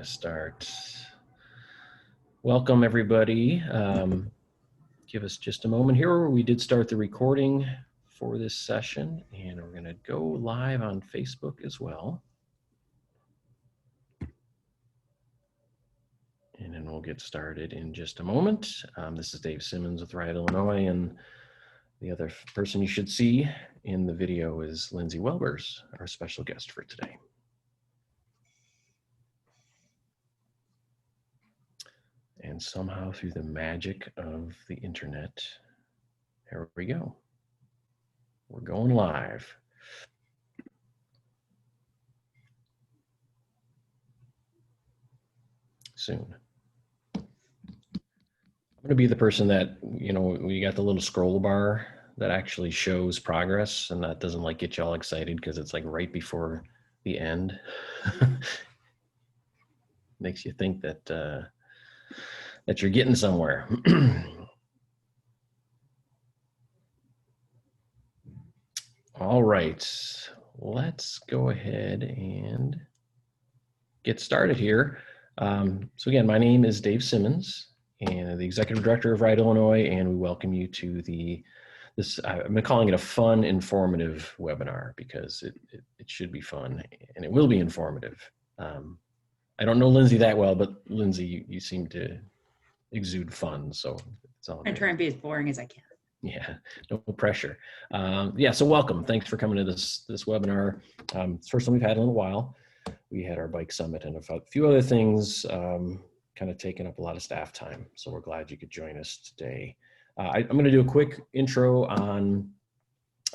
gonna start. Welcome everybody. Give us just a moment here. We did start the recording for this session and we're gonna go live on Facebook as well. And then we'll get started in just a moment. This is Dave Simmons with Riot, Illinois, and the other person you should see in the video is Lindsay Welbers, our special guest for today. And somehow through the magic of the internet, here we go. We're going live. Soon. I'm gonna be the person that, you know, we got the little scroll bar that actually shows progress, and that doesn't like get you all excited because it's like right before the end. Makes you think that that you're getting somewhere. All right, let's go ahead and get started here. So again, my name is Dave Simmons, and the Executive Director of Riot, Illinois, and we welcome you to this. I've been calling it a fun, informative webinar because it should be fun and it will be informative. I don't know Lindsay that well, but Lindsay, you seem to exude fun, so it's all good. I try and be as boring as I can. Yeah, no pressure. Yeah, so welcome. Thanks for coming to this webinar. It's the first one we've had in a little while. We had our bike summit and a few other things kind of taking up a lot of staff time. So we're glad you could join us today. I'm going to do a quick intro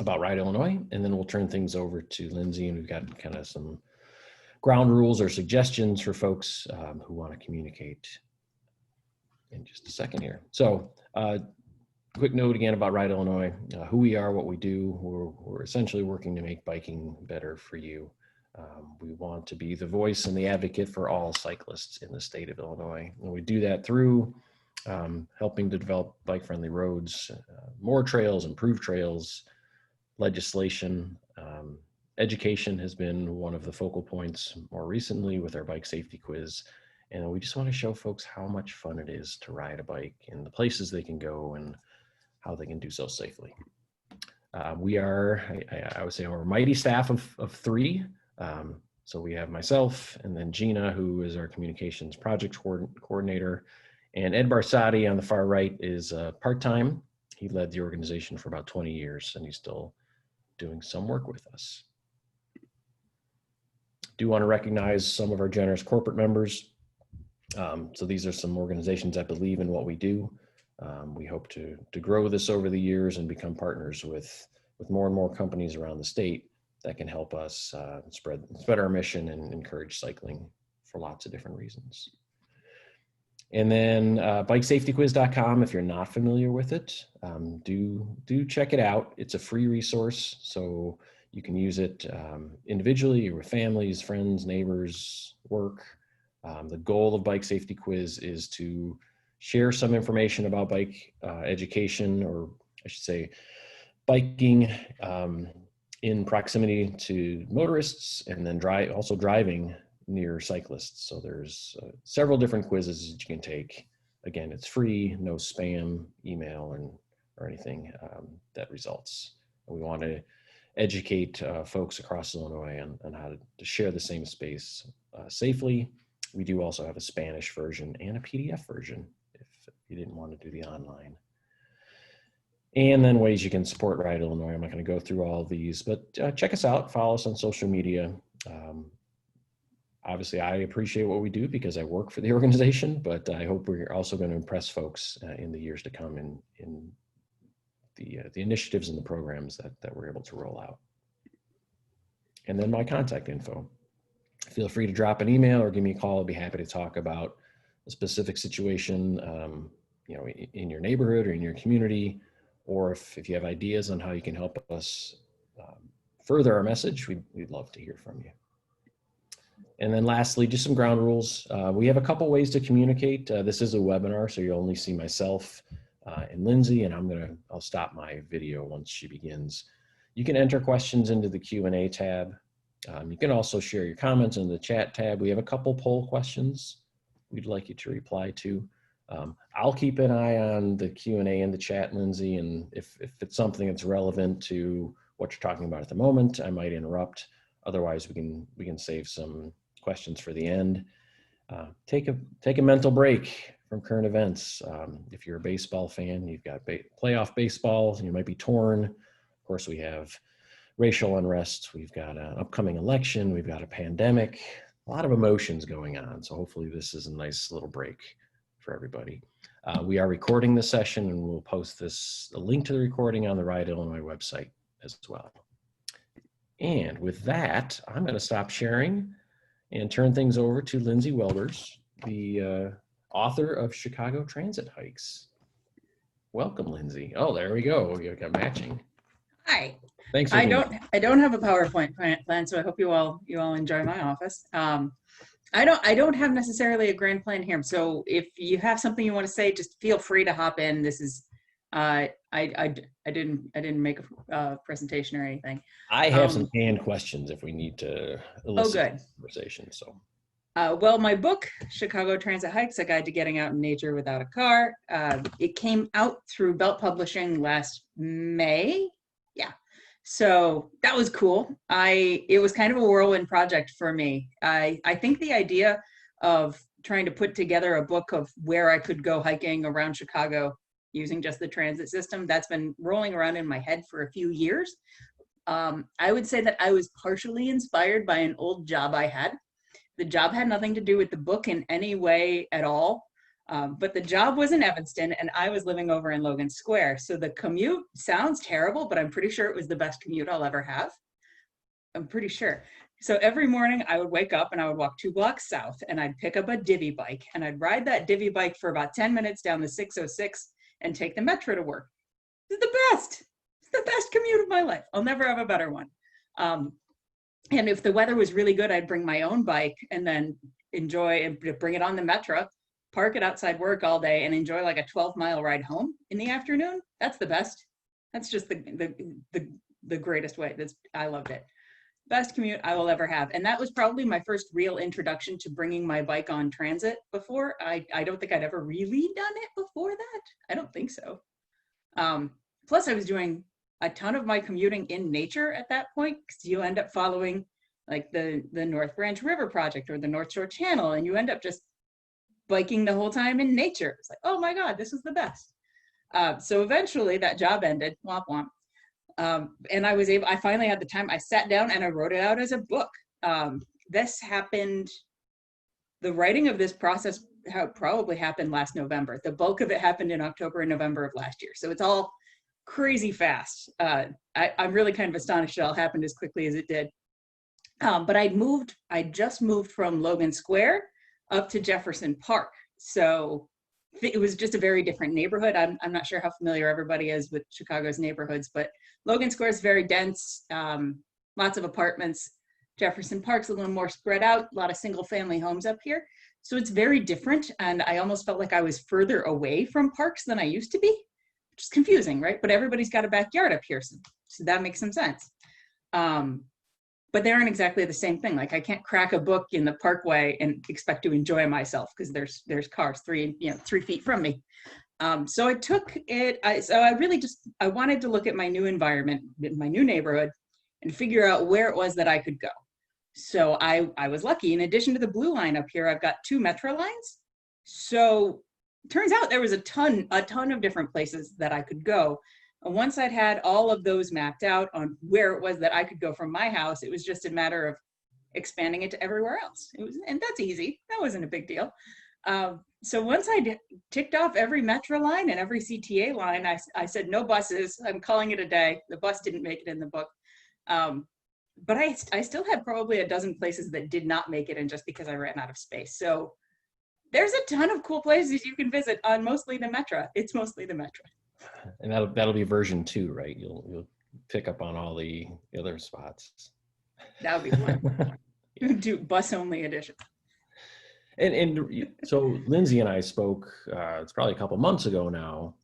about Riot, Illinois, and then we'll turn things over to Lindsay, and we've got kind of some ground rules or suggestions for folks who want to communicate in just a second here. So quick note again about Riot, Illinois, who we are, what we do. We're essentially working to make biking better for you. We want to be the voice and the advocate for all cyclists in the state of Illinois. And we do that through helping to develop bike-friendly roads, more trails, improved trails, legislation. Education has been one of the focal points more recently with our bike safety quiz. And we just want to show folks how much fun it is to ride a bike and the places they can go and how they can do so safely. We are, I would say, we're a mighty staff of three. So we have myself and then Gina, who is our communications project coordinator, and Ed Barsati on the far right is part-time. He led the organization for about 20 years and he's still doing some work with us. Do want to recognize some of our generous corporate members. So these are some organizations that believe in what we do. We hope to grow this over the years and become partners with more and more companies around the state that can help us spread our mission and encourage cycling for lots of different reasons. And then bikesafetyquiz.com, if you're not familiar with it, do check it out. It's a free resource, so you can use it individually or with families, friends, neighbors, work. The goal of Bike Safety Quiz is to share some information about bike education, or I should say biking in proximity to motorists, and then also driving near cyclists. So there's several different quizzes that you can take. Again, it's free, no spam, email, or anything that results. And we want to educate folks across Illinois on how to share the same space safely. We do also have a Spanish version and a PDF version if you didn't want to do the online. And then ways you can support Riot, Illinois. I'm not going to go through all of these, but check us out, follow us on social media. Obviously, I appreciate what we do because I work for the organization, but I hope we're also going to impress folks in the years to come in the initiatives and the programs that we're able to roll out. And then my contact info. Feel free to drop an email or give me a call. I'd be happy to talk about a specific situation, you know, in your neighborhood or in your community, or if you have ideas on how you can help us further our message, we'd love to hear from you. And then lastly, just some ground rules. We have a couple ways to communicate. This is a webinar, so you'll only see myself and Lindsay, and I'll stop my video once she begins. You can enter questions into the Q&A tab. You can also share your comments in the chat tab. We have a couple poll questions we'd like you to reply to. I'll keep an eye on the Q&A in the chat, Lindsay, and if it's something that's relevant to what you're talking about at the moment, I might interrupt. Otherwise, we can save some questions for the end. Take a mental break from current events. If you're a baseball fan, you've got playoff baseball, you might be torn. Of course, we have racial unrest. We've got an upcoming election. We've got a pandemic. A lot of emotions going on. So hopefully this is a nice little break for everybody. We are recording this session, and we'll post a link to the recording on the Riot Illinois website as well. And with that, I'm going to stop sharing and turn things over to Lindsay Welbers, the author of Chicago Transit Hikes. Welcome, Lindsay. Oh, there we go. We got matching. Hi. Thanks. I don't have a PowerPoint plan, so I hope you all enjoy my office. I don't have necessarily a grand plan here. So if you have something you want to say, just feel free to hop in. This is I didn't make a presentation or anything. I have some canned questions if we need to elicit conversation. So. Well, my book, Chicago Transit Hikes, A Guide to Getting Out in Nature Without a Car, it came out through Belt Publishing last May. Yeah. So that was cool. It was kind of a whirlwind project for me. I think the idea of trying to put together a book of where I could go hiking around Chicago using just the transit system, that's been rolling around in my head for a few years. I would say that I was partially inspired by an old job I had. The job had nothing to do with the book in any way at all. But the job was in Evanston and I was living over in Logan Square. So the commute sounds terrible, but I'm pretty sure it was the best commute I'll ever have. I'm pretty sure. So every morning I would wake up and I would walk 2 blocks south and I'd pick up a divvy bike and I'd ride that divvy bike for about 10 minutes down the 606 and take the metro to work. It's the best. It's the best commute of my life. I'll never have a better one. And if the weather was really good, I'd bring my own bike and then enjoy and bring it on the metro, park it outside work all day and enjoy like a 12-mile ride home in the afternoon. That's the best. That's just the greatest way. I loved it. Best commute I will ever have. And that was probably my first real introduction to bringing my bike on transit before. I don't think I'd ever really done it before that. I don't think so. Plus I was doing a ton of my commuting in nature at that point, because you end up following like the North Branch River Project or the North Shore Channel, and you end up just biking the whole time in nature. It's like, oh my God, this is the best. So eventually that job ended, womp womp. And I finally had the time, I sat down and I wrote it out as a book. This happened, the writing of this process probably happened last November. The bulk of it happened in October and November of last year. So it's all crazy fast. I'm really kind of astonished it all happened as quickly as it did. But I just moved from Logan Square up to Jefferson Park. So it was just a very different neighborhood. I'm not sure how familiar everybody is with Chicago's neighborhoods, but Logan Square is very dense, lots of apartments. Jefferson Park's a little more spread out, a lot of single family homes up here. So it's very different. And I almost felt like I was further away from parks than I used to be, which is confusing, right? But everybody's got a backyard up here. So that makes some sense. But they aren't exactly the same thing. Like I can't crack a book in the parkway and expect to enjoy myself because there's cars 3 feet from me. So I took it, I wanted to look at my new environment, my new neighborhood, and figure out where it was that I could go. So I was lucky. In addition to the blue line up here, I've got 2 metro lines. So it turns out there was a ton of different places that I could go. And once I'd had all of those mapped out on where it was that I could go from my house, it was just a matter of expanding it to everywhere else. And that's easy. That wasn't a big deal. So once I ticked off every metro line and every CTA line, I said, no buses. I'm calling it a day. The bus didn't make it in the book. But I still had probably a dozen places that did not make it in just because I ran out of space. So there's a ton of cool places you can visit on mostly the metro. It's mostly the metro. And that'll be version 2, right? You'll pick up on all the other spots. That would be fun. Do bus only edition. And so Lindsay and I spoke, it's probably a couple months ago now,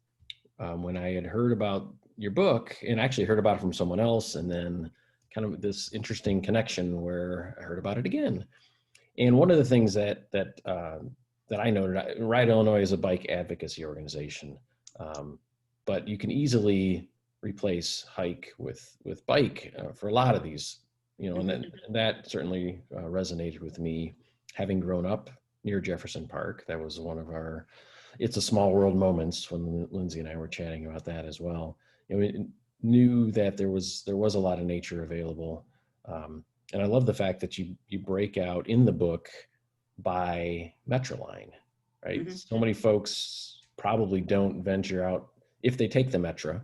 when I had heard about your book and actually heard about it from someone else and then kind of this interesting connection where I heard about it again. And one of the things that I noted, Ride Illinois is a bike advocacy organization, but you can easily replace hike with bike for a lot of these, and that certainly resonated with me, having grown up near Jefferson Park. That was one of our "It's a Small World" moments when Lindsay and I were chatting about that as well. We knew that there was a lot of nature available. And I love the fact that you break out in the book by Metro line, right? So many folks probably don't venture out. If they take the Metro,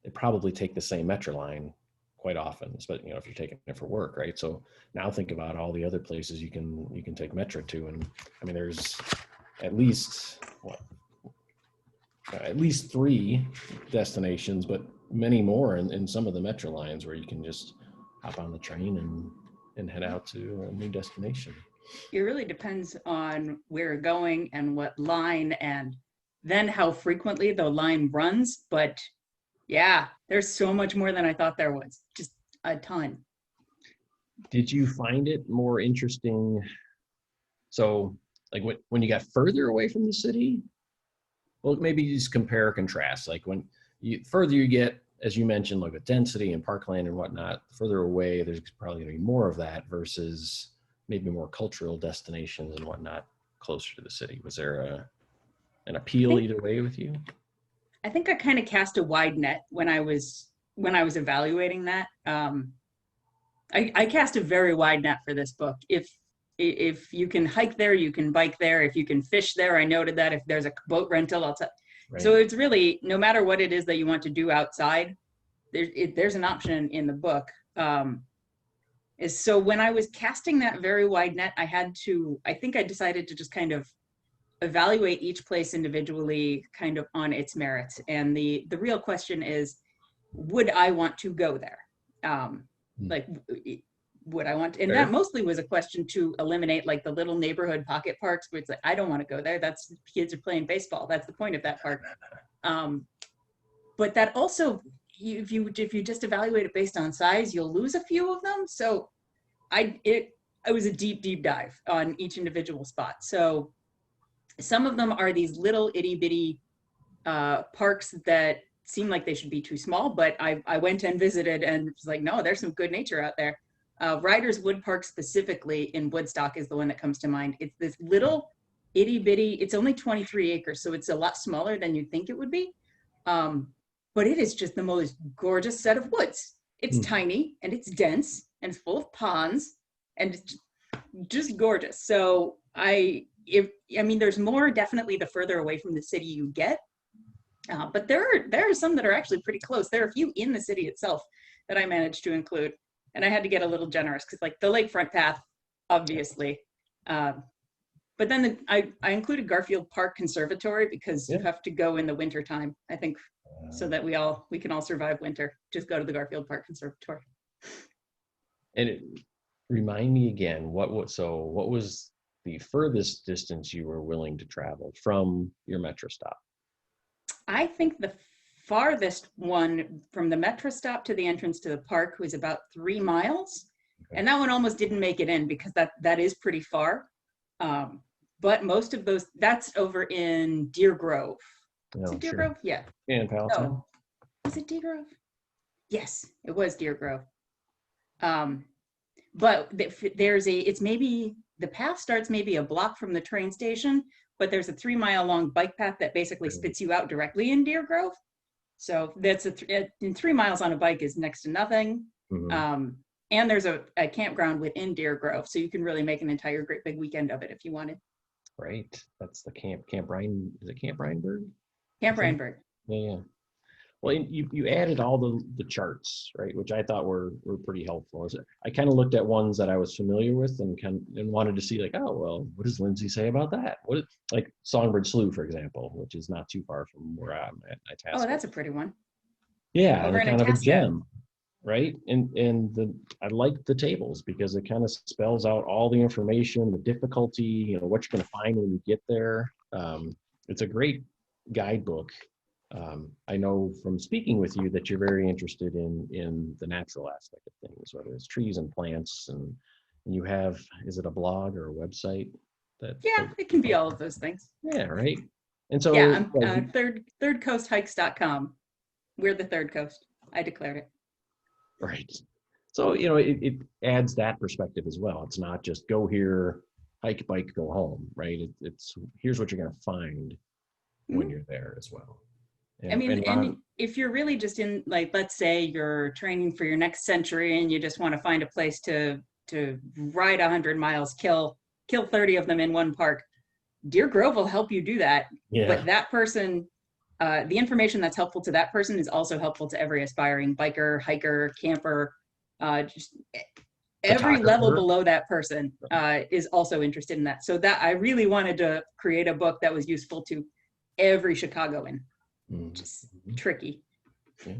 they probably take the same Metro line quite often, but if you're taking it for work, right? So now think about all the other places you can take Metro to. And I mean, there's at least at least 3 destinations, but many more in some of the Metro lines where you can just hop on the train and head out to a new destination. It really depends on where you're going and what line, and then how frequently the line runs. But yeah, there's so much more than I thought there was, just a ton. Did you find it more interesting? So like when you got further away from the city, well, maybe you just compare or contrast. Like when further you get, as you mentioned, like with density and parkland and whatnot, further away, there's probably going to be more of that versus maybe more cultural destinations and whatnot closer to the city. Was there an appeal either way with you? I think I kind of cast a wide net when I was evaluating that. I cast a very wide net for this book. If you can hike there, you can bike there. If you can fish there, I noted that. If there's a boat rental outside. Right. So it's really, no matter what it is that you want to do outside, there's an option in the book. So when I was casting that very wide net, I think I decided to just kind of evaluate each place individually, kind of on its merits. And the real question is, would I want to go there? Like, would I want to? And that mostly was a question to eliminate like the little neighborhood pocket parks where it's like, I don't want to go there. That's, kids are playing baseball. That's the point of that park. But that also, if you just evaluate it based on size, you'll lose a few of them. So it was a deep dive on each individual spot. So some of them are these little itty bitty parks that seem like they should be too small, but I went and visited and was like, no, there's some good nature out there. Riders Wood Park specifically in Woodstock is the one that comes to mind. It's this little itty bitty, it's only 23 acres, so it's a lot smaller than you'd think it would be. But it is just the most gorgeous set of woods. It's tiny and it's dense and it's full of ponds and it's just gorgeous. So there's more definitely the further away from the city you get. But there are some that are actually pretty close. There are a few in the city itself that I managed to include. And I had to get a little generous because like the lakefront path, obviously. But then I included Garfield Park Conservatory because you have to go in the winter time, I think, so that we can all survive winter. Just go to the Garfield Park Conservatory. And remind me again, what was the furthest distance you were willing to travel from your Metro stop? I think the farthest one from the Metro stop to the entrance to the park was about 3 miles. Okay. And that one almost didn't make it in because that is pretty far. But most of those, that's over in Deer Grove. Is it Deer Grove? Yeah. In Palatine. Oh, is it Deer Grove? Yes, it was Deer Grove. But it's maybe, the path starts maybe a block from the train station, but there's a 3 mile long bike path that basically spits you out directly in Deer Grove. So that's 3 miles on a bike is next to nothing. Mm-hmm. And there's a campground within Deer Grove, so you can really make an entire great big weekend of it if you wanted. Right. That's the Camp Ryan. Is it Camp Reinberg? Camp Reinberg. Yeah. Well, you added all the charts, right, which I thought were pretty helpful. I kind of looked at ones that I was familiar with and wanted to see like, oh, well, what does Lindsay say about that? Like Songbird Slough, for example, which is not too far from where I'm at Itasca. Oh, that's a pretty one. Yeah, and kind of a gem, right? And I like the tables because it kind of spells out all the information, the difficulty, what you're going to find when you get there. It's a great guidebook. I know from speaking with you that you're very interested in the natural aspect of things, whether it's trees and plants, and you have, is it a blog or a website that Yeah, folks, it can be all of those things. yeah, right. And Yeah, so, I'm thirdcoasthikes.com. We're the Third Coast. I declared it. right. So, you know, it adds that perspective as well. It's not just go here, hike, bike, go home, right? It's here's what you're going to find when Mhm. you're there as well. I mean, And and Ron, if you're really just in, like, let's say you're training for your next century and you just want to find a place to ride 100 miles, kill 30 of them in one park, Deer Grove will help you do that. yeah, But that person, the information that's helpful to that person is also helpful to every aspiring biker, hiker, camper, just every level photographer, below that person is also interested in that. So that I really wanted to create a book that was useful to every Chicagoan. Just mhm, tricky. yeah.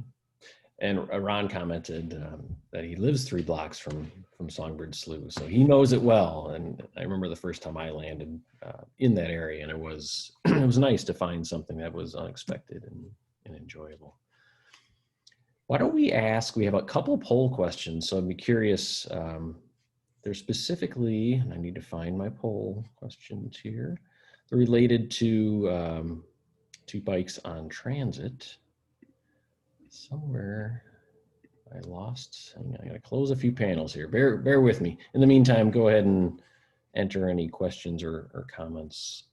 And Ron commented that he lives 3 blocks from Songbird Slough, so he knows it well. And I remember the first time I landed in that area, and it was it was nice to find something that was unexpected and enjoyable. Why don't we ask? We have a couple poll questions, so I'd be curious. They're specifically, and I need to find my poll questions here. They're related to bikes on transit. Somewhere I lost. Hang on, I got to close a few panels here. Bear with me. In the meantime, go ahead and enter any questions or comments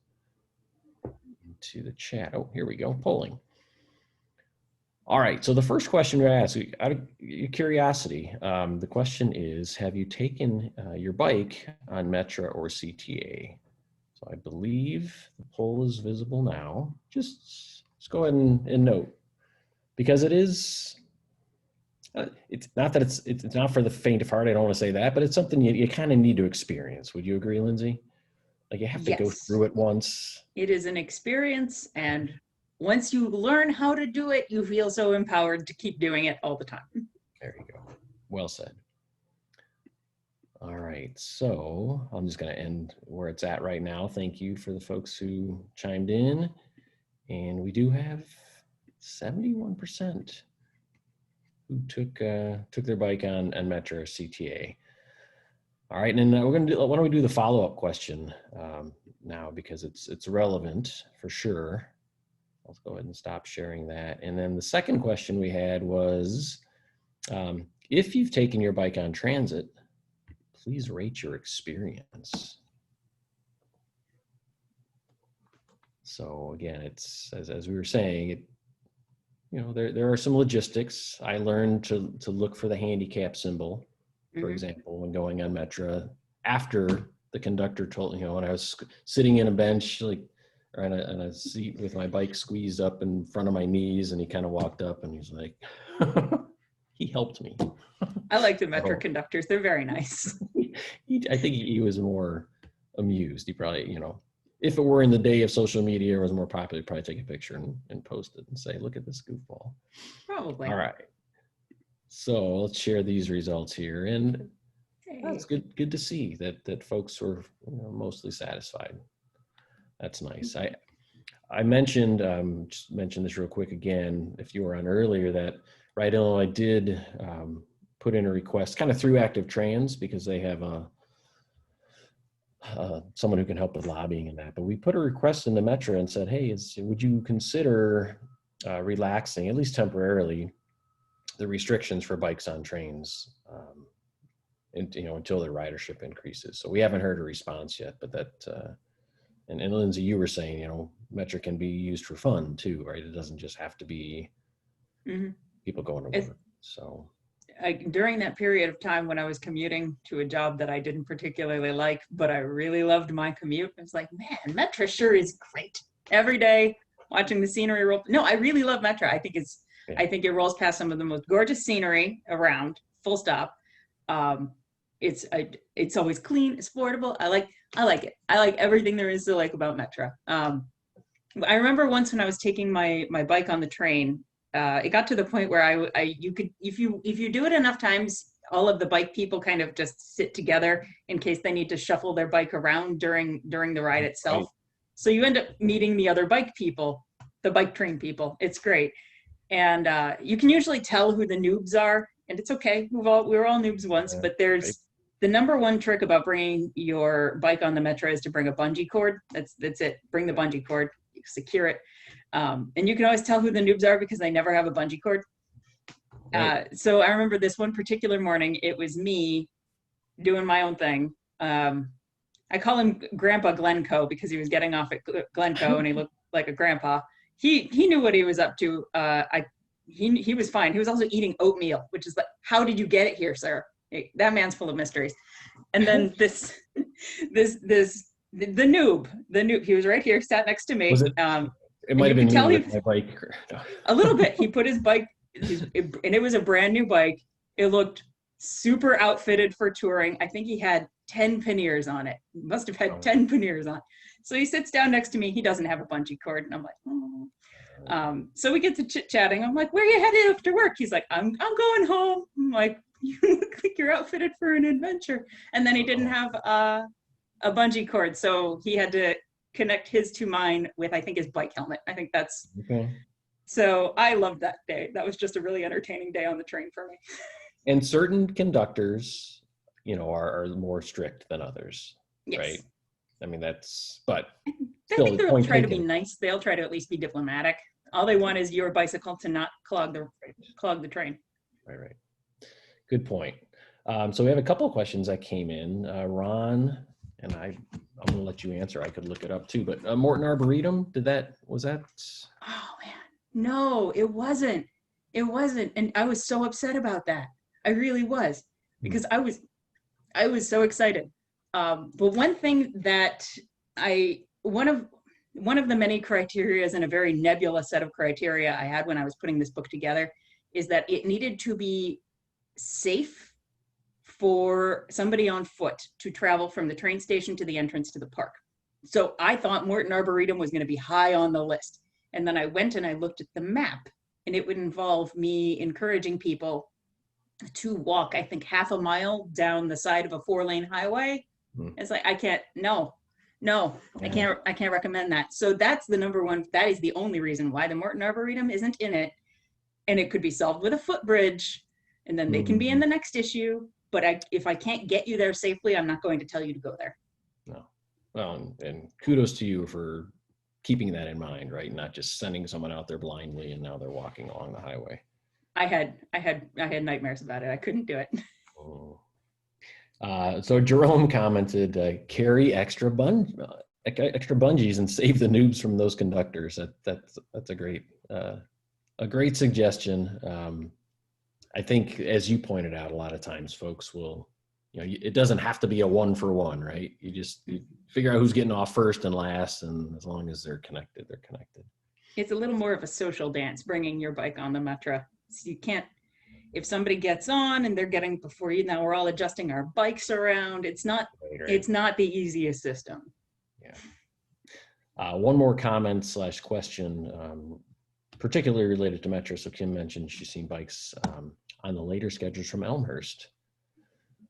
into the chat. Oh, here we go. Polling. All right. So the first question we're asking, out of curiosity, the question is: have you taken your bike on Metra or CTA? So I believe the poll is visible now. Just go ahead and note, because it is. It's not that it's not for the faint of heart. I don't want to say that, but it's something you kind of need to experience. Would you agree, Lindsay? Like you have to go Yes, through it once. it is an experience. And once you learn how to do it, you feel so empowered to keep doing it all the time. There you go. Well said. All right. So I'm just going to end where it's at right now. Thank you for the folks who chimed in. And we do have 71% who took their bike on Metro or CTA. All right, and then we're going to do. Why don't we do the follow-up question now, because it's relevant for sure. Let's go ahead and stop sharing that. And then the second question we had was, if you've taken your bike on transit, please rate your experience. So again, it's as we were saying, there are some logistics. I learned to look for the handicap symbol, for example, when going on Metra, after the conductor told, when I was sitting in a bench, like, or in a seat with my bike squeezed up in front of my knees, and he kind of walked up and he's like, he helped me. I like the Metro conductors. They're very nice. I think he was more amused. He probably, if it were in the day of social media or was more popular, he'd probably take a picture and post it and say, look at this goofball. Probably. All right. So let's share these results here. And that's good to see that folks were mostly satisfied. That's nice. I mentioned, just mention this real quick again, if you were on earlier, that Ride Illinois did put in a request kind of through Active Trans, because they have someone who can help with lobbying and that. But we put a request in the Metro and said, hey, would you consider relaxing, at least temporarily, the restrictions for bikes on trains, until their ridership increases. So we haven't heard a response yet, but that, and Lindsay, you were saying, Metro can be used for fun too, right? It doesn't just have to be people going to work. So during that period of time when I was commuting to a job that I didn't particularly like, but I really loved my commute, I was like, man, Metro sure is great. Every day watching the scenery roll. No, I really love Metro. I think it rolls past some of the most gorgeous scenery around, full stop. It's always clean, it's affordable. I like it. I like everything there is to like about Metro. I remember once when I was taking my bike on the train, it got to the point where you could, if you do it enough times, all of the bike people kind of just sit together in case they need to shuffle their bike around during the ride itself. Right. So you end up meeting the other bike people the bike train people. It's great. And you can usually tell who the noobs are, and it's okay. We were all noobs once, but there's the number one trick about bringing your bike on the Metro is to bring a bungee cord. That's it. Bring the bungee cord, secure it. And you can always tell who the noobs are because they never have a bungee cord. Right. So I remember this one particular morning, it was me doing my own thing. I call him Grandpa Glencoe because he was getting off at Glencoe and he looked like a grandpa. He knew what he was up to. He was fine. He was also eating oatmeal, which is like, how did you get it here, sir? That man's full of mysteries. And then the noob, he was right here, sat next to me. Was it? It might have been me with my bike. A little bit. He put his bike, and it was a brand new bike. It looked super outfitted for touring. I think he had 10 panniers on it. He must have had 10 panniers on. So he sits down next to me. He doesn't have a bungee cord. And I'm like, oh. So we get to chit-chatting. I'm like, where are you headed after work? He's like, I'm going home. I'm like, you look like you're outfitted for an adventure. And then he didn't have a bungee cord. So he had to connect his to mine with, I think, his bike helmet. I think that's, okay. So I loved that day. That was just a really entertaining day on the train for me. And certain conductors, are more strict than others, yes. Right? I mean, but I think they'll try to be nice. They'll try to at least be diplomatic. All they want is your bicycle to not clog the train. Right. Good point. So we have a couple of questions that came in. Ron, and I'm going to let you answer. I could look it up too, but Morton Arboretum, was that? Oh man, no, it wasn't. And I was so upset about that. I really was, because I was so excited. But one thing that one of the many criteria and a very nebulous set of criteria I had when I was putting this book together is that it needed to be safe for somebody on foot to travel from the train station to the entrance to the park. So I thought Morton Arboretum was going to be high on the list. And then I went and I looked at the map, and it would involve me encouraging people to walk, I think, half a mile down the side of a 4-lane highway. It's like, I can't recommend that. So that's the number one, that is the only reason why the Morton Arboretum isn't in it. And it could be solved with a footbridge, and then they can be in the next issue. But if I can't get you there safely, I'm not going to tell you to go there. No. Well, and kudos to you for keeping that in mind, right? Not just sending someone out there blindly and now they're walking along the highway. I had nightmares about it. I couldn't do it. Oh. So Jerome commented, carry extra bungees and save the noobs from those conductors. That's a great suggestion. I think, as you pointed out, a lot of times folks will, it doesn't have to be a 1-for-1, right? You figure out who's getting off first and last, and as long as they're connected, they're connected. It's a little more of a social dance, bringing your bike on the Metro. So you can't, if somebody gets on and they're getting before you, now we're all adjusting our bikes around. It's not the easiest system. Yeah. One more comment / question, particularly related to Metro. So Kim mentioned she's seen bikes on the later schedules from Elmhurst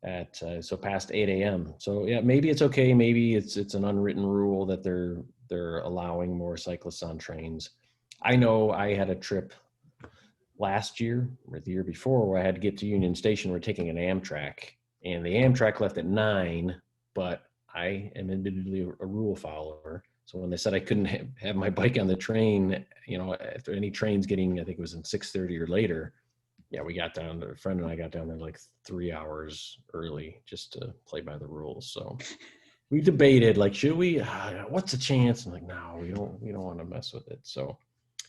at past 8 a.m. So yeah, maybe it's okay. Maybe it's an unwritten rule that they're allowing more cyclists on trains. I know I had a trip last year or the year before where I had to get to Union Station. We're taking an Amtrak, and the Amtrak left at 9, but I am admittedly a rule follower. So when they said I couldn't have my bike on the train, after any trains getting, I think it was in 6:30 or later, yeah, we got down, a friend and I got down there like 3 hours early just to play by the rules. So we debated, like, should we, what's the chance? I'm like, no, we don't want to mess with it. So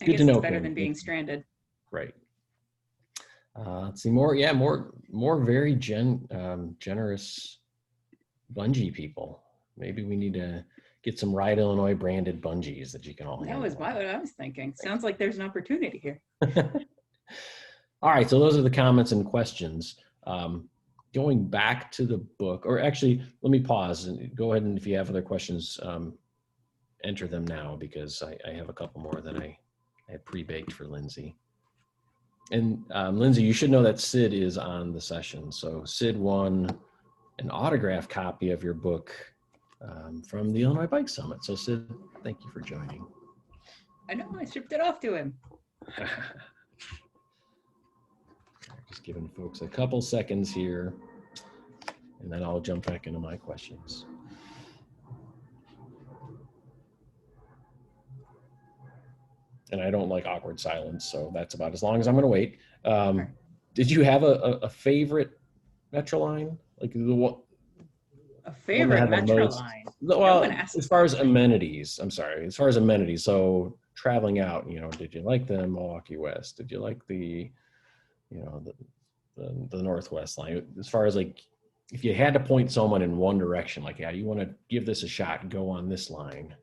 good to know. It's better than being stranded. Right. Let's see, more very generous bungee people. Maybe we need to get some Ride Illinois branded bungees that you can all have. That was what I was thinking. Sounds like there's an opportunity here. All right, so those are the comments and questions. Going back to the book, or actually, let me pause and go ahead, and if you have other questions, enter them now, because I have a couple more that I had pre-baked for Lindsay. And Lindsay, you should know that Sid is on the session. So Sid won an autographed copy of your book from the Illinois Bike Summit. So Sid, thank you for joining. I know, I shipped it off to him. Just giving folks a couple seconds here, and then I'll jump back into my questions. And I don't like awkward silence, so that's about as long as I'm going to wait. Did you have a favorite Metro line? Like the one A favorite Metro line? Well, as far as amenities, I'm sorry, as far as amenities. So traveling out, did you like the Milwaukee West? Did you like the Northwest line? As far as like, if you had to point someone in one direction, like, yeah, you want to give this a shot, go on this line.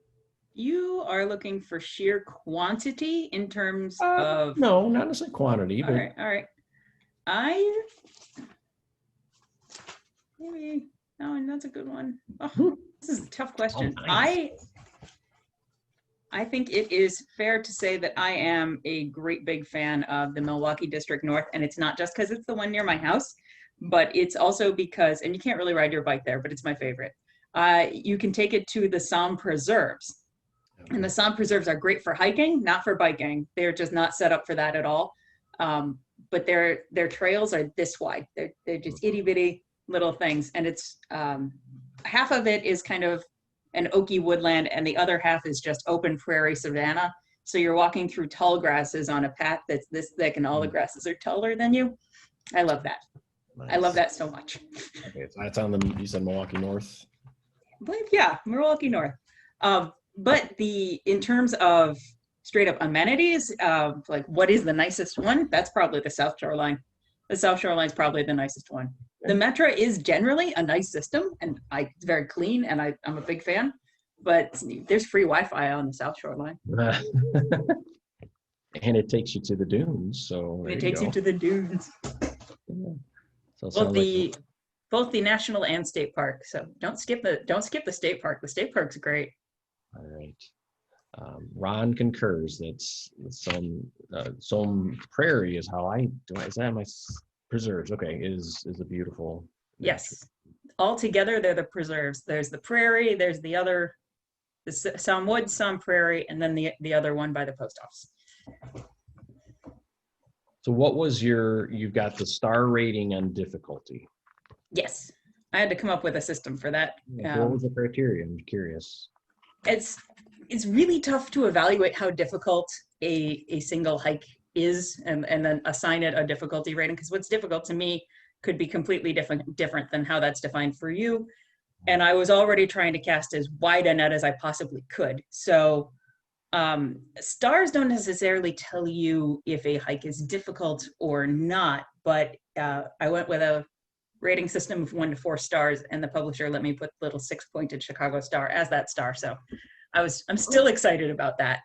You are looking for sheer quantity in terms of... No, not necessarily quantity. All right. That's a good one. Oh, this is a tough question. Oh, nice. I think it is fair to say that I am a great big fan of the Milwaukee District North, and it's not just because it's the one near my house, but it's also because, and you can't really ride your bike there, but it's my favorite. You can take it to the Somme Preserves. And the Somme Preserves are great for hiking, not for biking. They're just not set up for that at all. But their trails are this wide. They're just itty bitty little things. And it's half of it is kind of an oaky woodland, and the other half is just open prairie savanna. So you're walking through tall grasses on a path that's this thick, and all the grasses are taller than you. I love that. Nice. I love that so much. Okay, so that's on you said Milwaukee North? Yeah, Milwaukee North. But in terms of straight up amenities, like what is the nicest one? That's probably the South Shore line. The South Shore line is probably the nicest one. The Metro is generally a nice system, and it's very clean, and I'm a big fan. But there's free Wi-Fi on the South Shore line. And it takes you to the dunes. So it takes you to the dunes. Yeah. So both the national and state park. So don't skip the state park. The state park's great. All right. Ron concurs. That's some prairie is how I do. Is that my preserves? Okay, is a beautiful. Yes, all together they're the preserves. There's the prairie. There's the Somme Woods, Somme Prairie, and then the other one by the post office. So what was you've got the star rating on difficulty? Yes, I had to come up with a system for that. What was the criteria? I'm curious. It's really tough to evaluate how difficult a single hike is and then assign it a difficulty rating, because what's difficult to me could be completely different than how that's defined for you. And I was already trying to cast as wide a net as I possibly could. So stars don't necessarily tell you if a hike is difficult or not, but I went with a rating system of 1 to 4 stars, and the publisher let me put the little 6-pointed Chicago star as that star. So I'm still excited about that.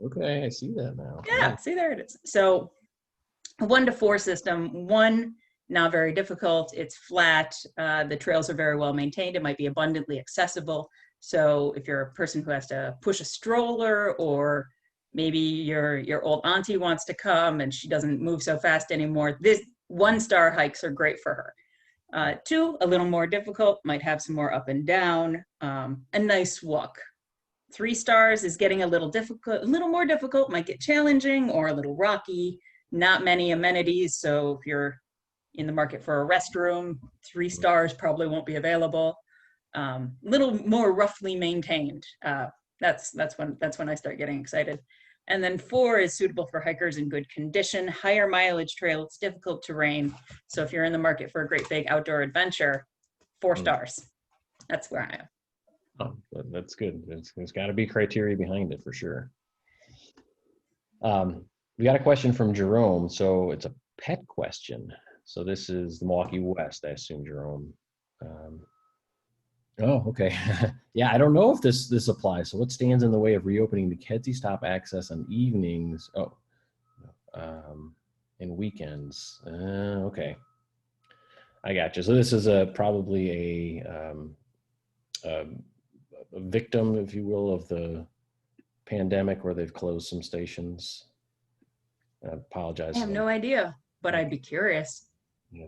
Okay, I see that now. Yeah, see, there it is. So a 1 to 4 system. 1, not very difficult. It's flat. The trails are very well maintained. It might be abundantly accessible. So if you're a person who has to push a stroller, or maybe your old auntie wants to come and she doesn't move so fast anymore, this 1-star hikes are great for her. 2, a little more difficult, might have some more up and down, a nice walk. 3 stars is getting a little more difficult, might get challenging or a little rocky, not many amenities. So if you're in the market for a restroom, 3 stars probably won't be available. Little more roughly maintained. That's when I start getting excited. And then 4 is suitable for hikers in good condition, higher mileage trail. It's difficult terrain. So if you're in the market for a great big outdoor adventure, 4 stars. That's where I am. Oh, that's good. There's got to be criteria behind it for sure. We got a question from Jerome. So it's a pet question. So this is the Milwaukee West, I assume, Jerome. Oh, okay. Yeah, I don't know if this applies. So what stands in the way of reopening the Kedzie Stop access on evenings? And weekends. Okay. I got you. So this is probably a victim, if you will, of the pandemic, where they've closed some stations. I apologize. I have no idea, but I'd be curious. Yeah.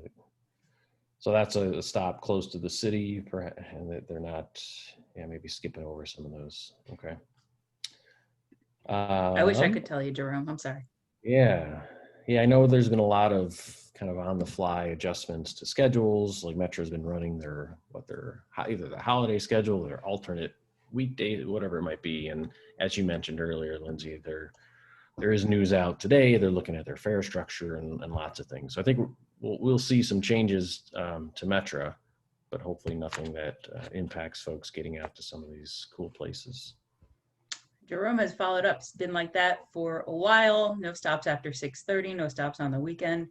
So that's a stop close to the city, and they're not, maybe skipping over some of those. Okay. I wish I Um, could tell you, Jerome. I'm sorry. yeah. Yeah, I know there's been a lot of kind of on the fly adjustments to schedules. Like Metro's been running their either the holiday schedule or alternate weekday, whatever it might be. And as you mentioned earlier, Lindsay, there is news out today. They're looking at their fare structure and lots of things. So I think we'll see some changes to Metro, but hopefully nothing that impacts folks getting out to some of these cool places. Jerome has followed up. It's been like that for a while. No stops after 6:30, no stops on the weekend.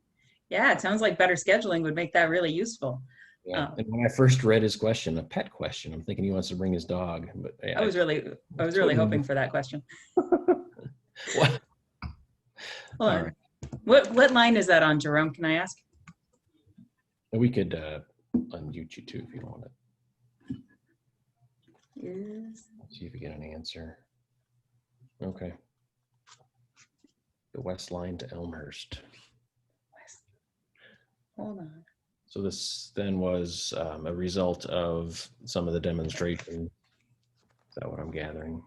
Yeah, it sounds like better scheduling would make that really useful. Yeah. And when I first read his question, a pet question, I'm thinking he wants to bring his dog, but I was really hoping for that question. What? Hold All on. right. What line is that on, Jerome? Can I ask? We could unmute you too if you don't want it. Is See if we get an answer. Okay. The West Line to Elmhurst. Hold on. So this then was a result of some of the demonstration. Is that what I'm gathering?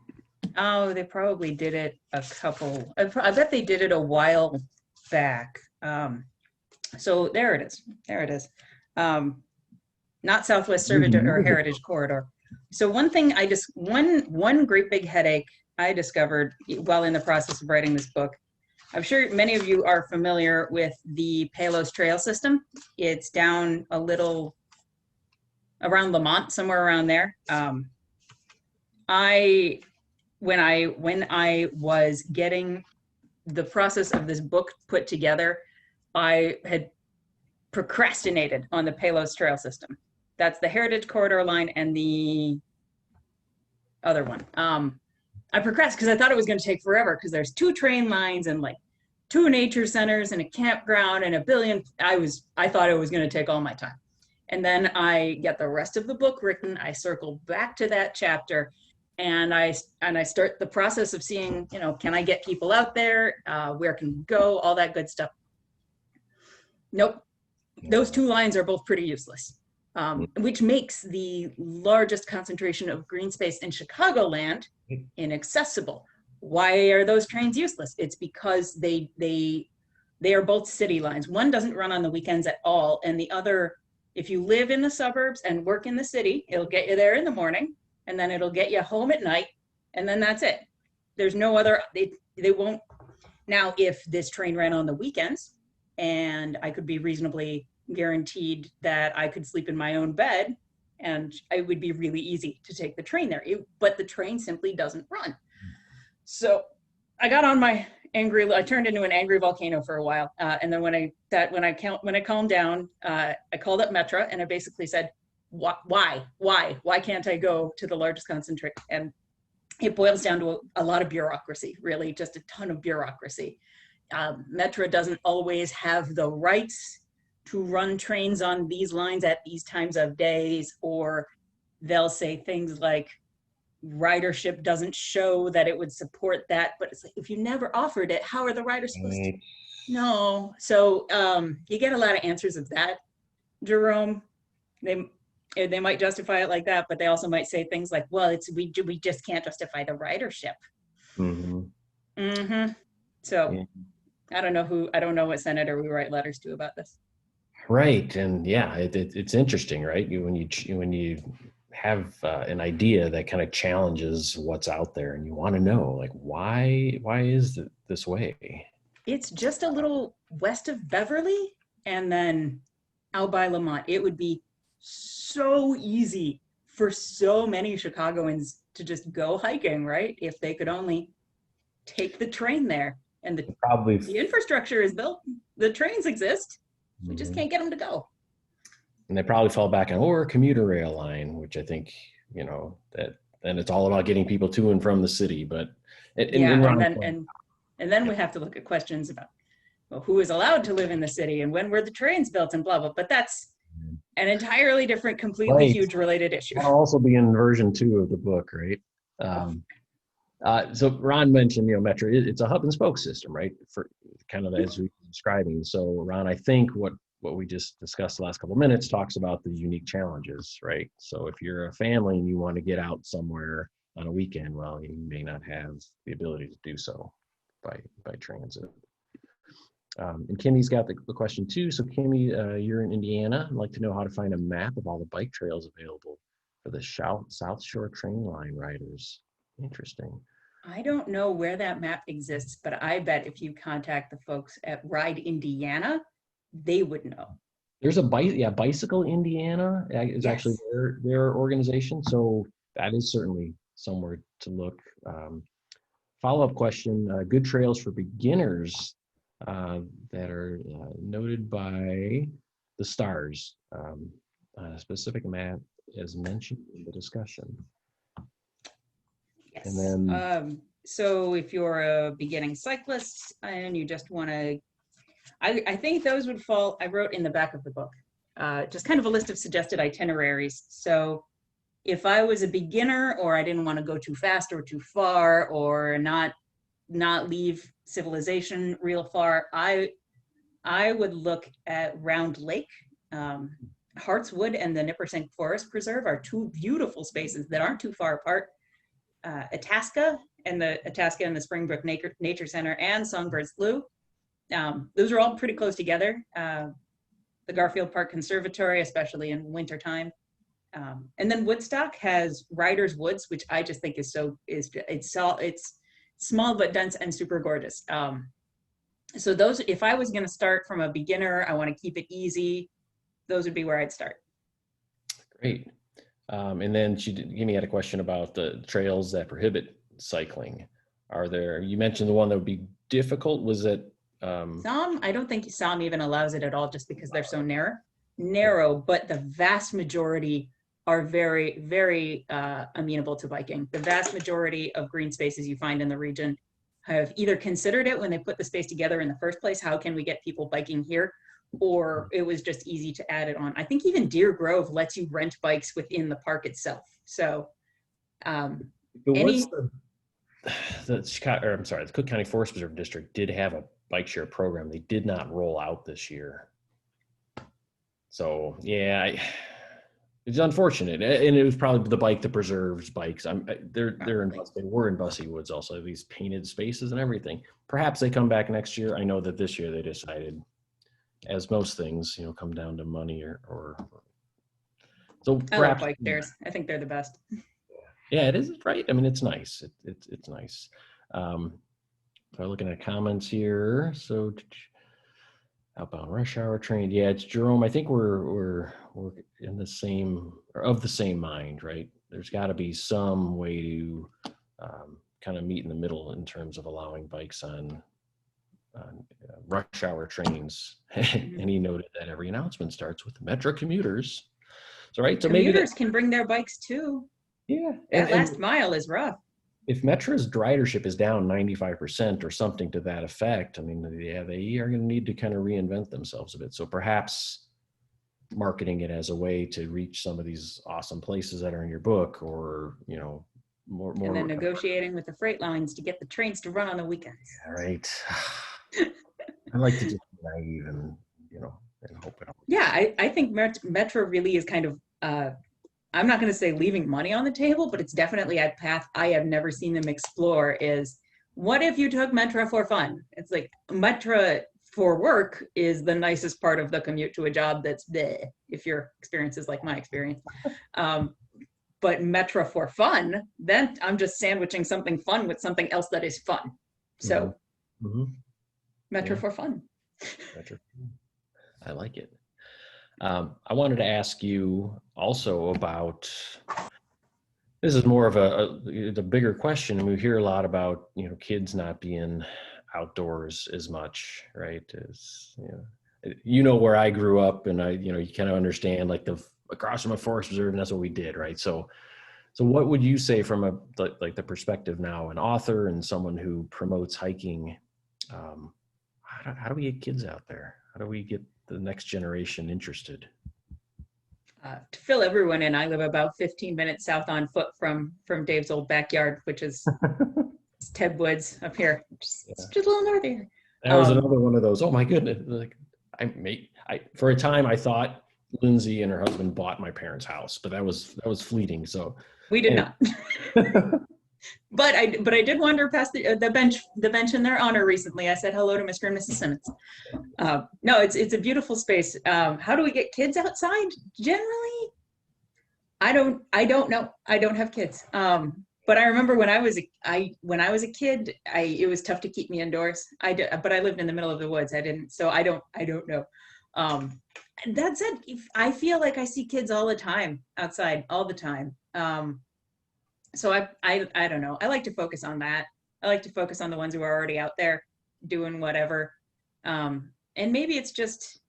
Oh, they probably did it a couple. I bet they did it a while back. So there it is. There it is. Not Southwest Servitor or Heritage Corridor. So one thing I just one great big headache I discovered while in the process of writing this book. I'm sure many of you are familiar with the Palos Trail system. It's down a little around Lamont, somewhere around there. When I was getting the process of this book put together, I had procrastinated on the Palos Trail system. That's the Heritage Corridor line and the other one. I procrastinated because I thought it was going to take forever because there's 2 train lines and like 2 nature centers and a campground and a billion. I thought it was going to take all my time. And then I get the rest of the book written. I circle back to that chapter and I start the process of seeing, can I get people out there? Where can we go? All that good stuff. Nope. Those 2 lines are both pretty useless, which makes the largest concentration of green space in Chicagoland inaccessible. Why are those trains useless? It's because they are both city lines. One doesn't run on the weekends at all, and the other, if you live in the suburbs and work in the city, it'll get you there in the morning, and then it'll get you home at night, and then that's it. There's no other, they won't. Now, if this train ran on the weekends, and I could be reasonably guaranteed that I could sleep in my own bed, and it would be really easy to take the train there. But the train simply doesn't run. So I got on my I turned into an angry volcano for a while. And then when I calmed down, I called up Metro and I basically said, why can't I go to the largest concentrate? And it boils down to a lot of bureaucracy, really, just a ton of bureaucracy. Metro doesn't always have the rights to run trains on these lines at these times of days, or they'll say things like ridership doesn't show that it would support that. But it's like, if you never offered it, how are the riders supposed to? No. So you get a lot of answers of that, Jerome. They might justify it like that, but they also might say things like, well, we just can't justify the ridership. So yeah. I don't know what senator we write letters to about this. Right. And yeah, it's interesting, right? When you have an idea that kind of challenges what's out there and you want to know, like, why is it this way? It's just a little west of Beverly and then out by Lamont. It would be so easy for so many Chicagoans to just go hiking, right? If they could only take the train there. And the infrastructure is built. The trains exist. We just can't get them to go. And they probably fall back on or commuter rail line, which I think, that then it's all about getting people to and from the city. But and then we have to look at questions about, well, who is allowed to live in the city and when were the trains built and blah, blah. But that's an entirely different, completely huge related issue. That'll also be in version 2 of the book, right? So Ron mentioned, Metro, it's a hub and spoke system, right? For kind of as we were describing. So Ron, I think what we just discussed the last couple of minutes talks about the unique challenges, right? So if you're a family and you want to get out somewhere, on a weekend, well, you may not have the ability to do so by transit. And Kimmy's got the question too. So Kimmy, you're in Indiana. I'd like to know how to find a map of all the bike trails available for the South Shore train line riders. Interesting. I don't know where that map exists, but I bet if you contact the folks at Ride Indiana, they would know. There's a Bicycle Indiana is actually their organization. So that is certainly somewhere to look. Follow-up question, good trails for beginners that are noted by the stars on a specific map as mentioned in the discussion. Yes. And then, so if you're a beginning cyclist and you just want to, I think those would fall, I wrote in the back of the book, just kind of a list of suggested itineraries. So if I was a beginner or I didn't want to go too fast or too far or not leave civilization real far, I would look at Round Lake. Hartswood and the Nippersink Forest Preserve are two beautiful spaces that aren't too far apart. Itasca and the Springbrook Nature Center and Songbirds Slough. Those are all pretty close together. The Garfield Park Conservatory, especially in wintertime. And then Woodstock has Riders Woods, which I just think is it's small but dense and super gorgeous. So those, if I was going to start from a beginner, I want to keep it easy, those would be where I'd start. Great. And then Gimme had a question about the trails that prohibit cycling. Are there, you mentioned the one that would be difficult, was it? Some, I don't think some even allows it at all just because they're so narrow, but the vast majority are very, very amenable to biking. The vast majority of green spaces you find in the region have either considered it when they put the space together in the first place, how can we get people biking here? Or it was just easy to add it on. I think even Deer Grove lets you rent bikes within the park itself. So the Cook County Forest Preserve District did have a bike share program. They did not roll out this year. So yeah, it's unfortunate, and it was probably the bike that preserves bikes. They were in Bussy Woods also, these painted spaces and everything. Perhaps they come back next year. I know that this year they decided, as most things, come down to money or so. Perhaps, I like bike shares. I think they're the best. Yeah, it is, right? I mean, it's nice. It's nice. So looking at comments here. So outbound rush hour train. Yeah, it's Jerome. I think we're in the same, or of the same mind, right? There's got to be some way to kind of meet in the middle in terms of allowing bikes on rush hour trains. And he noted that every announcement starts with Metro commuters. So right, so commuters can bring their bikes too. Yeah, that last mile is rough. If Metro's ridership is down 95% or something to that effect, I mean, yeah, they are going to need to kind of reinvent themselves a bit. So perhaps marketing it as a way to reach some of these awesome places that are in your book, or more. And then negotiating with the freight lines to get the trains to run on the weekends. Yeah, right. I like to just be naive and hope it. Yeah, I think Metro really is kind of. I'm not going to say leaving money on the table, but it's definitely a path I have never seen them explore. Is what if you took Metro for fun? It's like Metro for work is the nicest part of the commute to a job that's bleh, if your experience is like my experience. But Metro for fun, then I'm just sandwiching something fun with something else that is fun. So Metro for fun. Metro. I like it. I wanted to ask you also about, this is more of the bigger question, and we hear a lot about kids not being outdoors as much, right? As where I grew up, and you kind of understand, like, across from a forest preserve, and that's what we did, right? So what would you say from the perspective now, an author and someone who promotes hiking? How do we get kids out there? How do we get the next generation interested? To fill everyone in, I live about 15 minutes south on foot from Dave's old backyard, which is Ted Woods up here, just a little north here. That was another one of those. Oh my goodness! Like, for a time I thought Lindsay and her husband bought my parents' house, but that was fleeting. So We did Anyway. not. But I did wander past the bench in their honor recently. I said hello to Mr. and Mrs. Simmons. No, it's a beautiful space. How do we get kids outside? Generally, I don't know. I don't have kids. But I remember when I was a kid, it was tough to keep me indoors. But I lived in the middle of the woods. So I don't know. That said, I feel like I see kids all the time outside, all the time. So I don't know. I like to focus on that. I like to focus on the ones who are already out there doing whatever. And maybe it's just,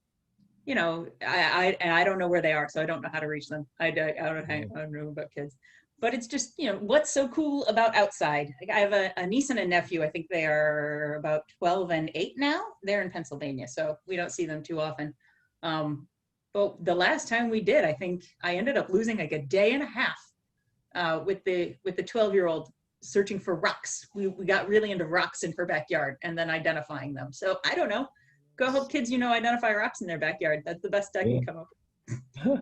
I don't know where they are, so I don't know how to reach them. I don't know about kids, but it's just, what's so cool about outside? Like I have a niece and a nephew. I think they are about 12 and 8 now. They're in Pennsylvania, so we don't see them too often. But the last time we did, I think I ended up losing like a day and a half with the 12-year-old searching for rocks. We got really into rocks in her backyard and then identifying them. So I don't know. Go help kids, identify rocks in their backyard. That's the best I can come up with.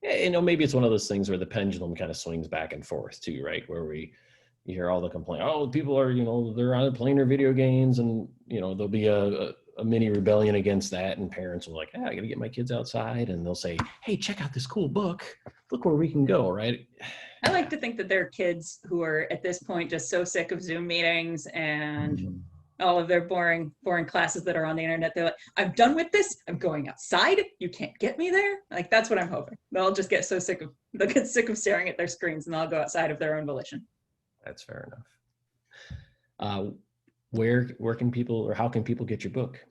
Maybe it's one of those things where the pendulum kind of swings back and forth too, right? Where you hear all the complaint, oh, people are, they're on playing their video games, and, there'll be a mini rebellion against that, and parents will be like, I gotta get my kids outside, and they'll say, hey, check out this cool book. Look where we can go, right? I like to think that there are kids who are at this point just so sick of Zoom meetings and all of their boring classes that are on the internet. They're like, I'm done with this. I'm going outside. You can't get me there. Like, that's what I'm hoping. They'll just get they'll get sick of staring at their screens, and they'll go outside of their own volition. That's fair enough. Where can people, or how can people get your book?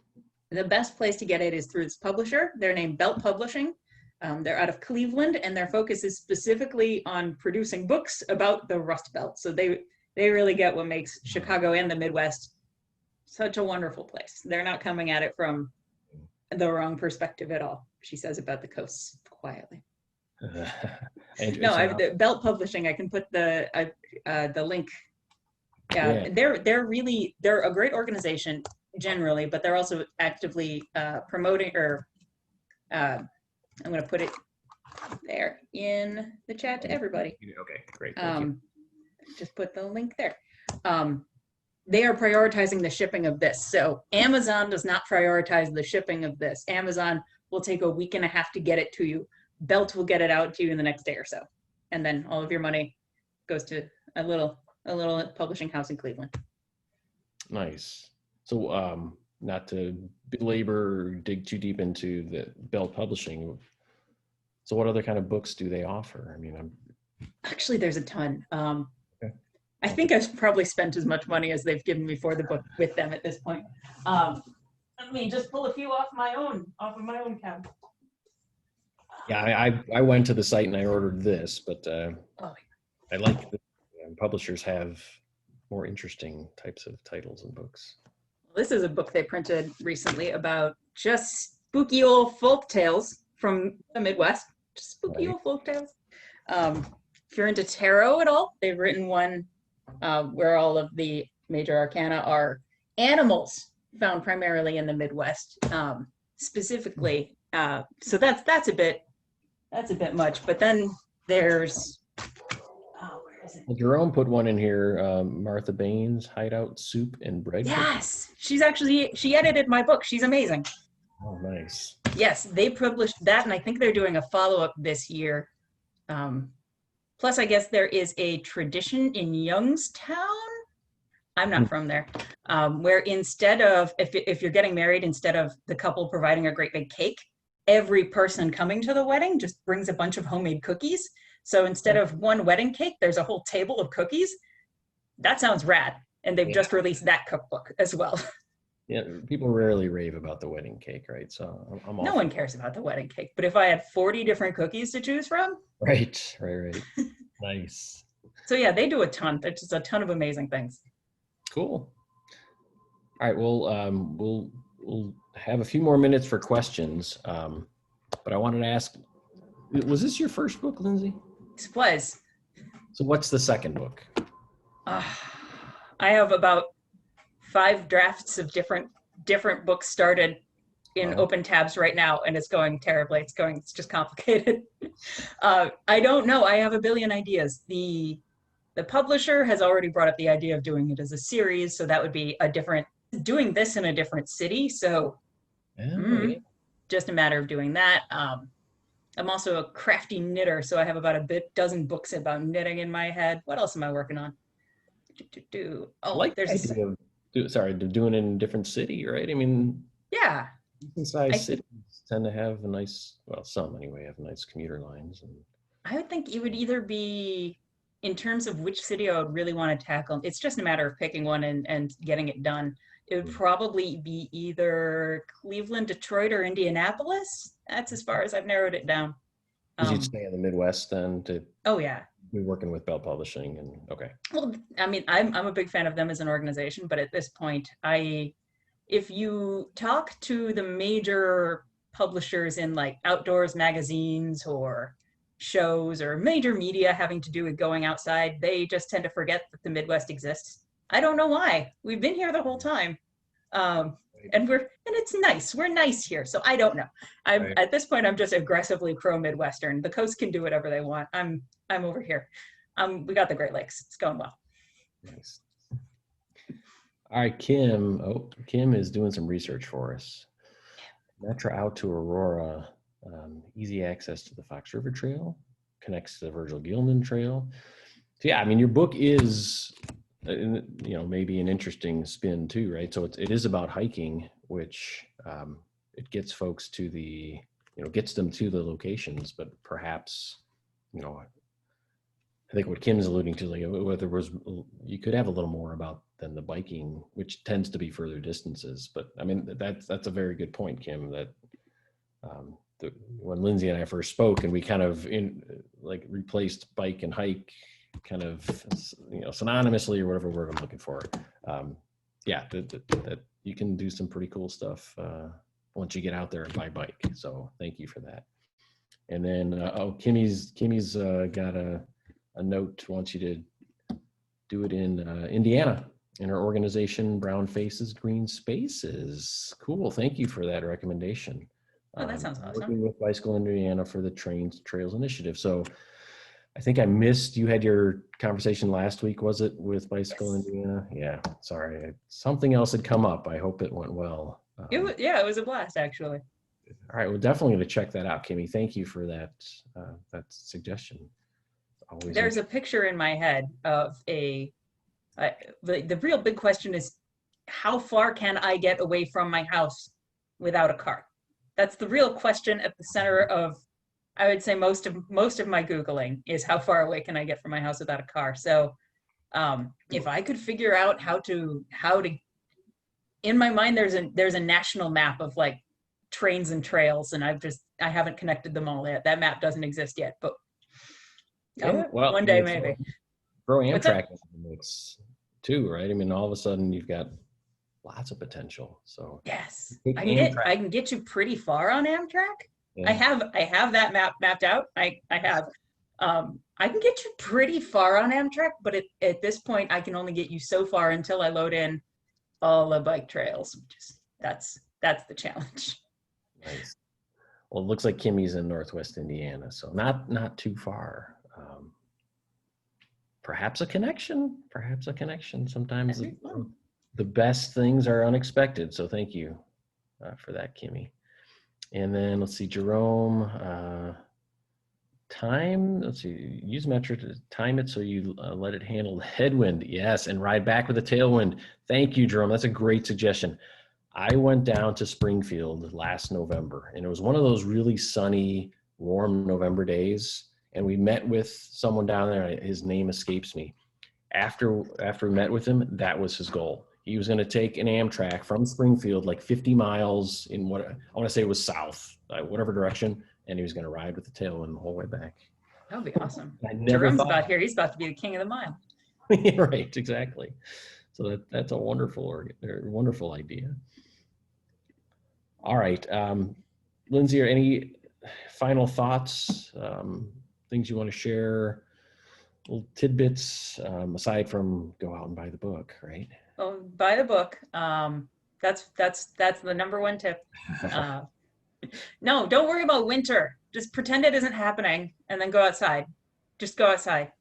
The best place to get it is through this publisher. They're named Belt Publishing. They're out of Cleveland, and their focus is specifically on producing books about the Rust Belt. So they really get what makes Chicago and the Midwest such a wonderful place. They're not coming at it from the wrong perspective at all, she says about the coasts quietly. No, the Belt Publishing, I can put the link. Yeah. They're a great organization generally, but they're also actively promoting, or I'm going to put it there in the chat to everybody. Okay, great. Thank you. Just put the link there. They are prioritizing the shipping of this. So Amazon does not prioritize the shipping of this. Amazon will take a week and a half to get it to you. Belt will get it out to you in the next day or so. And then all of your money goes to a little publishing house in Cleveland. Nice. So not to belabor or dig too deep into the Belt Publishing. So what other kind of books do they offer? I mean, actually, there's a ton. Okay. I think I've probably spent as much money as they've given me for the book with them at this point. Let me just pull a few off of my own cabinet. Yeah, I went to the site and I ordered this, but I like that publishers have more interesting types of titles and books. This is a book they printed recently about just spooky old folk tales from the Midwest. Just spooky old folk tales. If you're into tarot at all, they've written one where all of the major arcana are animals found primarily in the Midwest, specifically. So that's a bit much. But then there's where is it? Well, Jerome put one in here, Martha Bain's Hideout Soup and Bread. Yes, she edited my book. She's amazing. Oh, nice. Yes, they published that, and I think they're doing a follow-up this year. Plus, I guess there is a tradition in Youngstown. I'm not from there, where instead of, if you're getting married, instead of the couple providing a great big cake, every person coming to the wedding just brings a bunch of homemade cookies. So instead of one wedding cake, there's a whole table of cookies. That sounds rad. And they've just released that cookbook as well. Yeah, people rarely rave about the wedding cake, right? So I'm all no one cares about the wedding cake. But if I had 40 different cookies to choose from. Right. Nice. So yeah, they do a ton. There's just a ton of amazing things. Cool. All right, well, we'll have a few more minutes for questions. But I wanted to ask, was this your first book, Lindsay? This was. So what's the second book? I have about 5 drafts of different books started. in Oh. open tabs right now, and it's going terribly. It's just complicated. I don't know. I have a billion ideas. The publisher has already brought up the idea of doing it as a series, so that would be doing this in a different city. So Oh, yeah. just a matter of doing that. I'm also a crafty knitter, so I have about dozen books about knitting in my head. What else am I working on? I Oh, like the idea of doing it in a different city, right? I mean, yeah. decent sized I cities tend to have a nice, well, some anyway, have nice commuter lines. And I would think it would either be in terms of which city I would really want to tackle. It's just a matter of picking one and getting it done. It would probably be either Cleveland, Detroit, or Indianapolis. That's as far as I've narrowed it down. because you'd stay in the Midwest then to Oh yeah. be working with Bell Publishing and okay. Well, I mean, I'm a big fan of them as an organization, but at this point, if you talk to the major publishers in like outdoors magazines or shows or major media having to do with going outside, they just tend to forget that the Midwest exists. I don't know why. We've been here the whole time. And it's nice. We're nice here. So I don't know. Right. At this point, I'm just aggressively pro Midwestern. The coast can do whatever they want. I'm over here. We got the Great Lakes. It's going well. Nice. All right, Kim. Oh, Kim is doing some research for us. Metro out to Aurora, easy access to the Fox River Trail, connects to the Virgil Gilman Trail. So yeah, I mean, your book is, maybe an interesting spin too, right? So it is about hiking, which it gets folks to gets them to the locations, but perhaps, I think what Kim's alluding to, like whether you could have a little more about than the biking, which tends to be further distances. But I mean, that's a very good point, Kim, that when Lindsay and I first spoke and we kind of replaced bike and hike kind of, synonymously or whatever word I'm looking for. That you can do some pretty cool stuff once you get out there by bike. So thank you for that. And then, Kimmy's got a note, wants you to do it in Indiana in her organization, Brown Faces, Green Spaces. Cool. Thank you for that recommendation. Oh, that sounds awesome. Working with Bicycle Indiana for the Trails Initiative. So I think I missed, you had your conversation last week, was it, with Bicycle Indiana? Yeah, sorry. Something else had come up. I hope it went well. It was a blast, actually. All right, we're definitely going to check that out, Kimmy. Thank you for that suggestion. There's a picture in my head of the real big question is, how far can I get away from my house without a car? That's the real question at the center of, I would say, most of my Googling is how far away can I get from my house without a car? So if I could figure out how to, in my mind, there's a national map of like trains and trails, and I haven't connected them all yet. That map doesn't exist yet, but one day maybe. Throw Amtrak into the mix too, right? I mean, all of a sudden you've got lots of potential. So yes, I can get you pretty far on Amtrak. Yeah. I have that map mapped out. I can get you pretty far on Amtrak, but at this point I can only get you so far until I load in all the bike trails, which is that's the challenge. Nice. Well, it looks like Kimmy's in Northwest Indiana, so not too far. Perhaps a connection. Sometimes the best things are unexpected. So thank you for that, Kimmy. And then let's see, Jerome. Use Metro to time it so you let it handle the headwind. Yes, and ride back with a tailwind. Thank you, Jerome. That's a great suggestion. I went down to Springfield last November, and it was one of those really sunny, warm November days. And we met with someone down there. His name escapes me. After we met with him, that was his goal. He was going to take an Amtrak from Springfield, like 50 miles in what I want to say was south, whatever direction, and he was going to ride with the tailwind the whole way back. That would be awesome. Jerome's about here. He's about to be the king of the mile. Right, exactly. So that's a wonderful idea. All right, Lindsay, are any final thoughts? Things you want to share? Little tidbits aside from go out and buy the book, right? Well, buy the book. That's the number one tip. No, don't worry about winter. Just pretend it isn't happening and then go outside. Just go outside.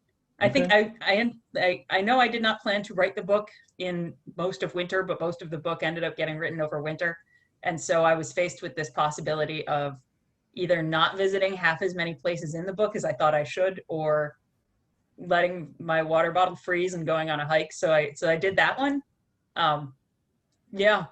I think Okay. I know I did not plan to write the book in most of winter, but most of the book ended up getting written over winter. And so I was faced with this possibility of either not visiting half as many places in the book as I thought I should, or letting my water bottle freeze and going on a hike. So I did that one. Yeah,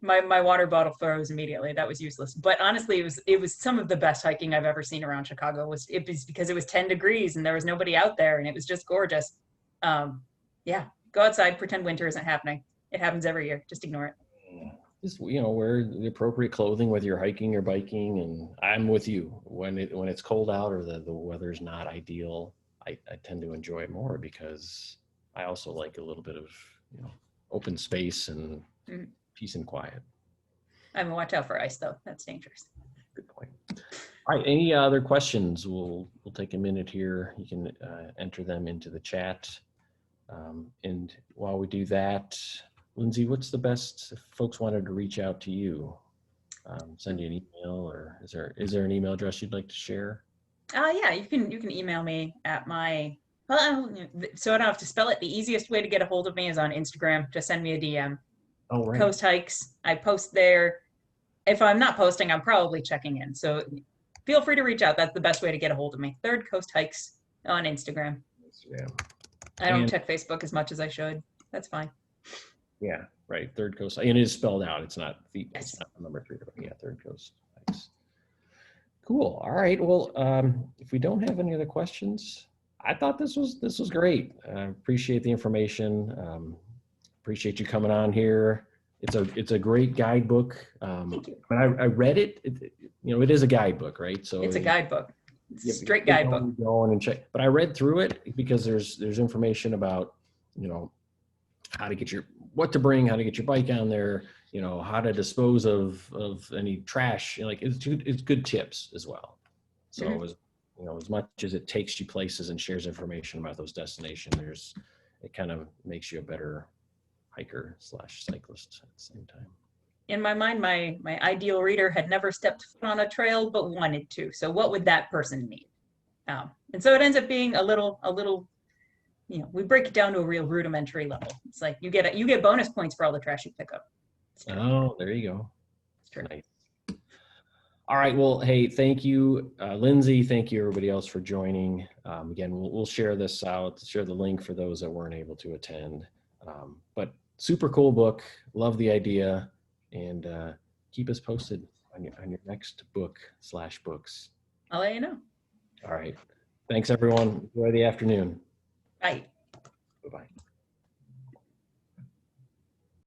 my water bottle froze immediately. That was useless. But honestly, it was some of the best hiking I've ever seen around Chicago. It was because it was 10 degrees and there was nobody out there and it was just gorgeous. Yeah, go outside, pretend winter isn't happening. It happens every year. Just ignore it. Just, wear the appropriate clothing whether you're hiking or biking. And I'm with you when it's cold out or the weather's not ideal. I tend to enjoy it more because I also like a little bit of open space and Mhm. peace and quiet. I mean, watch out for ice though. That's dangerous. Good point. All right. Any other questions? We'll take a minute here. You can enter them into the chat. And while we do that, Lindsay, what's the best if folks wanted to reach out to you? Send you an email, or is there an email address you'd like to share? Yeah, you can email me at my, well, so I don't have to spell it. The easiest way to get a hold of me is on Instagram. Just send me a DM. Oh, right. Coast Hikes. I post there. If I'm not posting, I'm probably checking in. So feel free to reach out. That's the best way to get a hold of me. Third Coast Hikes on Instagram. Yeah. I don't And check Facebook as much as I should. That's fine. yeah, right. Third Coast, and it is spelled out. It's not Yes. It's not number 3. Yeah, Third Coast Hikes. Cool. All right. Well, if we don't have any other questions, I thought this was great. I appreciate the information. Appreciate you coming on here. It's a great guidebook. Thank you. When I read it, it is a guidebook, right? So It's a guidebook. It's a you straight click guidebook. on, go on and check. But I read through it because there's information about how to get what to bring, how to get your bike on there, how to dispose of any trash. Like it's good tips as well. So as much as it takes you places and shares information about those destinations, it kind of makes you a better hiker / cyclist at the same time. In my mind, my ideal reader had never stepped foot on a trail but wanted to. So what would that person need? And so it ends up being a little, we break it down to a real rudimentary level. It's like you get bonus points for all the trash you pick up. Oh, there you go. It's true. Nice. All right. Well, hey, thank you, Lindsay. Thank you, everybody else, for joining. Again, we'll share this out, share the link for those that weren't able to attend. But super cool book. Love the idea. And keep us posted on your next book / books. I'll let you know. All right. Thanks, everyone. Enjoy the afternoon. Bye. Bye-bye.